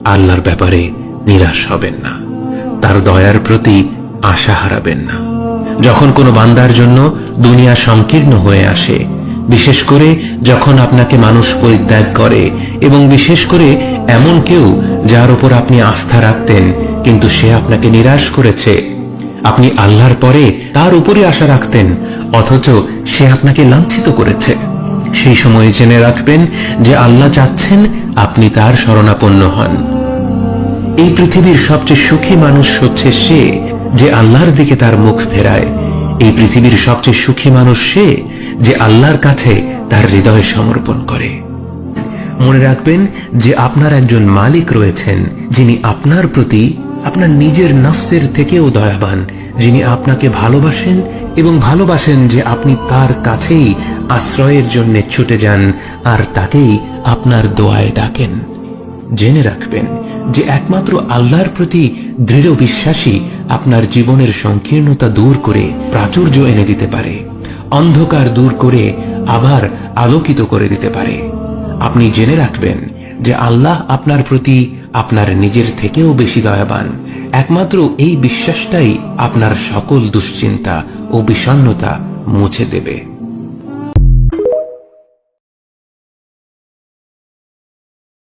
আল্লাহর ব্যাপারে নিরাশ হবেন না, তার দয়ার প্রতি আশা হারাবেন না। যখন কোনো বান্দার জন্য দুনিয়া সংকীর্ণ হয়ে আসে, বিশেষ করে যখন আপনাকে মানুষ পরিত্যাগ করে, এবং বিশেষ করে এমন কেউ যার উপর আপনি আস্থা রাখতেন কিন্তু সে আপনাকে নিরাশ করেছে, আপনি আল্লাহর পরে তার উপরই আশা রাখতেন অথচ সে আপনাকে লাঞ্ছিত করেছে, সেই সময় জেনে রাখবেন যে আল্লাহ চাচ্ছেন আপনি তার শরণাপন্ন হন। এই পৃথিবীর সবচেয়ে সুখী মানুষ হচ্ছে সে যে আল্লাহর দিকে তার মুখ ফেরায়। এই পৃথিবীর সবচেয়ে সুখী মানুষ সে যে আল্লাহর কাছে তার হৃদয় সমর্পণ করে। মনে রাখবেন যে আপনার একজন মালিক রয়েছেন যিনি আপনার প্রতি আপনার নিজের নফসের থেকেও দয়াবান, যিনি আপনাকে ভালোবাসেন এবং ভালোবাসেন যে আপনি তার কাছেই আশ্রয়ের জন্য ছুটে যান আর তাকেই আপনার দোয়ায় ডাকেন। জেনে রাখবেন যে একমাত্র আল্লাহর প্রতি দৃঢ় বিশ্বাসী আপনার জীবনের সংকীর্ণতা দূর করে প্রাচুর্য এনে দিতে পারে, অন্ধকার দূর করে আবার আলোকিত করে দিতে পারে। আপনি জেনে রাখবেন যে আল্লাহ আপনার প্রতি আপনার নিজের থেকেও বেশি দয়াবান। একমাত্র এই বিশ্বাসটাই আপনার সকল দুশ্চিন্তা ও বিষণ্ণতা মুছে দেবে।